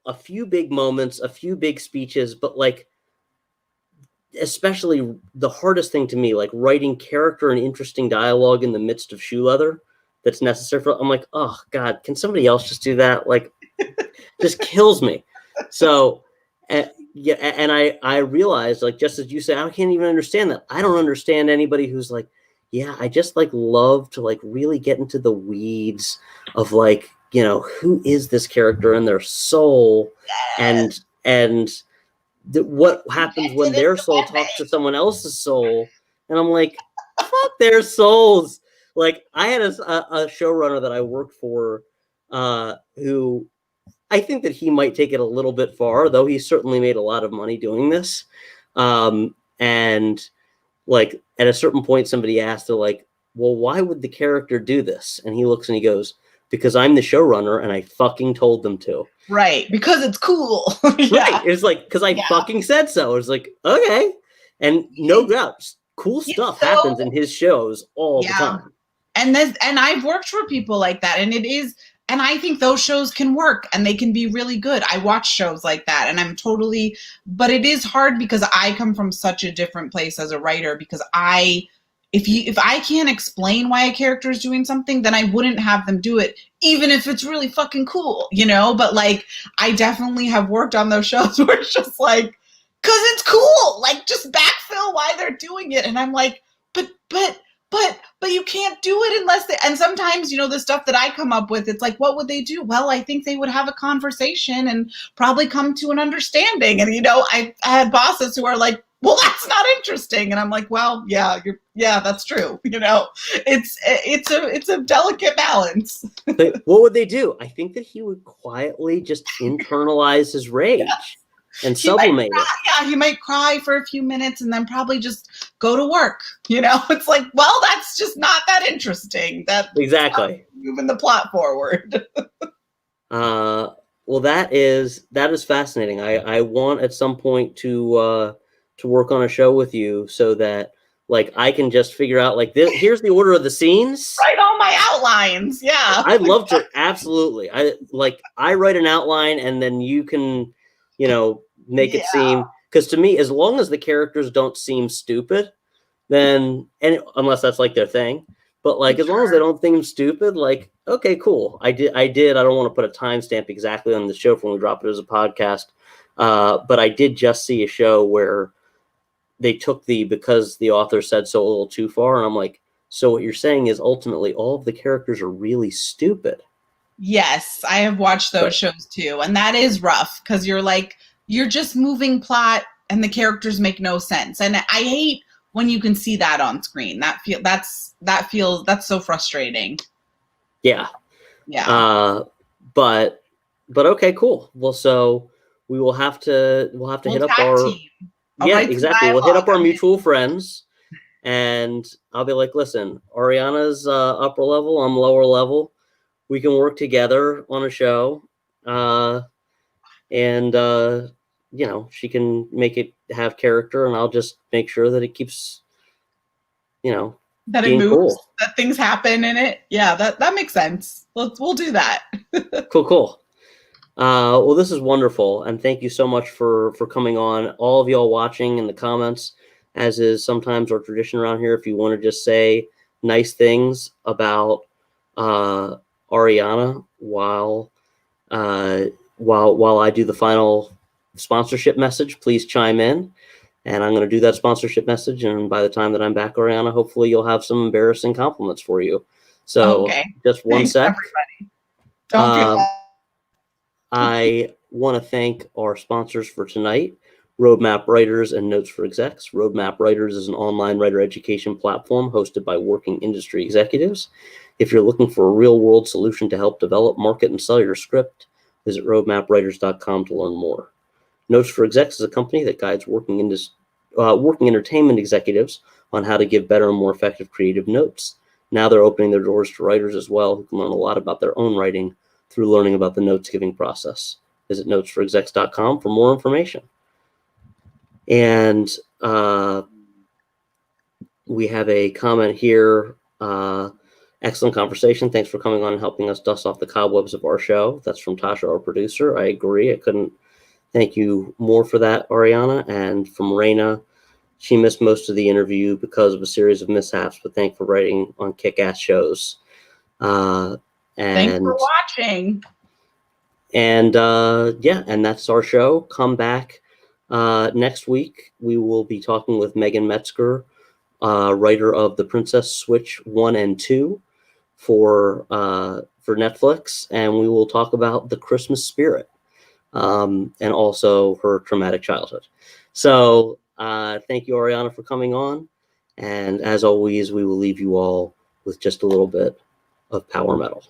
a few big moments, a few big speeches, but like, especially the hardest thing to me, like writing character and interesting dialogue in the midst of shoe leather that's necessary for, I'm like, oh God, can somebody else just do that? Like, just kills me. So, yeah, and I realized, like, just as you say, I can't even understand that. I don't understand anybody who's like, yeah, I just like love to like really get into the weeds of, like, you know, who is this character and their soul, and what happens when their soul talks to someone else's soul. And I'm like, fuck their souls. Like, I had a showrunner that I worked for, who, I think that he might take it a little bit far, though he certainly made a lot of money doing this. And like at a certain point, somebody asked, they're like, well, why would the character do this? And he looks and he goes, because I'm the showrunner and I fucking told them to. Right. Because it's cool. Yeah. Right. It's like, because I fucking said so. It's like, okay. And no doubt, cool stuff happens in his shows all the time. And I've worked for people like that, and it is, and I think those shows can work and they can be really good. I watch shows like that, and I'm totally, but it is hard because I come from such a different place as a writer, because if I can't explain why a character is doing something, then I wouldn't have them do it, even if it's really fucking cool, you know? But like, I definitely have worked on those shows where it's just like, cause it's cool, like just backfill why they're doing it. And I'm like, but you can't do it unless they, and sometimes, you know, the stuff that I come up with, it's like, what would they do? Well, I think they would have a conversation and probably come to an understanding. And, you know, I had bosses who are like, well, that's not interesting. And I'm like, well, yeah, that's true. You know, it's a delicate balance. But what would they do? I think that he would quietly just internalize his rage. and sublimate it. Yeah, he might cry for a few minutes and then probably just go to work. It's like, well, that's just not that interesting. Exactly. Moving the plot forward. Well, that is fascinating. I want at some point to work on a show with you so that like I can just figure out like this. Here's the order of the scenes. Write all my outlines. Yeah, I'd love to. Absolutely. I write an outline and then you can, make it seem, because to me, as long as the characters don't seem stupid, then, and unless that's like their thing, but like as long as they don't seem stupid, like, okay, cool. I did. I don't want to put a timestamp exactly on the show when we drop it as a podcast. But I did just see a show where they took because the author said so a little too far. And I'm like, so what you're saying is ultimately all of the characters are really stupid. Yes, I have watched those shows too. And that is rough because you're just moving plot and the characters make no sense. And I hate when you can see that on screen. That's so frustrating. Yeah. Yeah. But okay, cool. Well, so we'll have to hit up our team. Yeah, exactly. We'll hit up our mutual friends and I'll be like, listen, Ariana's upper level, I'm lower level. We can work together on a show. And she can make it have character and I'll just make sure that it keeps, that it moves, cool. That things happen in it. Yeah, that makes sense. We'll do that. Cool. Well, this is wonderful. And thank you so much for coming on. All of y'all watching in the comments, as is sometimes our tradition around here, if you want to just say nice things about Ariana while I do the final sponsorship message, please chime in. And I'm going to do that sponsorship message. And by the time that I'm back, Ariana, hopefully you'll have some embarrassing compliments for you. So Just one sec. Everybody. Don't do that. I want to thank our sponsors for tonight, Roadmap Writers and Notes for Execs. Roadmap Writers is an online writer education platform hosted by working industry executives. If you're looking for a real-world solution to help develop, market, and sell your script, visit roadmapwriters.com to learn more. Notes for Execs is a company that guides working entertainment executives on how to give better and more effective creative notes. Now they're opening their doors to writers as well, who can learn a lot about their own writing through learning about the notes-giving process. Visit notesforexecs.com for more information. And we have a comment here. Excellent conversation. Thanks for coming on and helping us dust off the cobwebs of our show. That's from Tasha, our producer. I agree. I couldn't thank you more for that, Ariana. And from Raina, she missed most of the interview because of a series of mishaps, but thanks for writing on kick-ass shows. Thanks for watching. And and that's our show. Come back next week. We will be talking with Megan Metzger, writer of The Princess Switch 1 and 2 for Netflix, and we will talk about the Christmas spirit and also her traumatic childhood. So thank you, Ariana, for coming on. And as always, we will leave you all with just a little bit of power metal.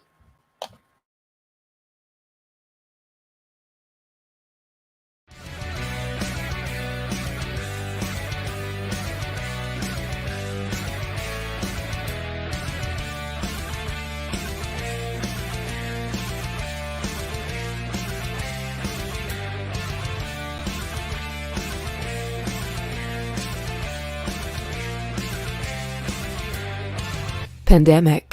PENdemic.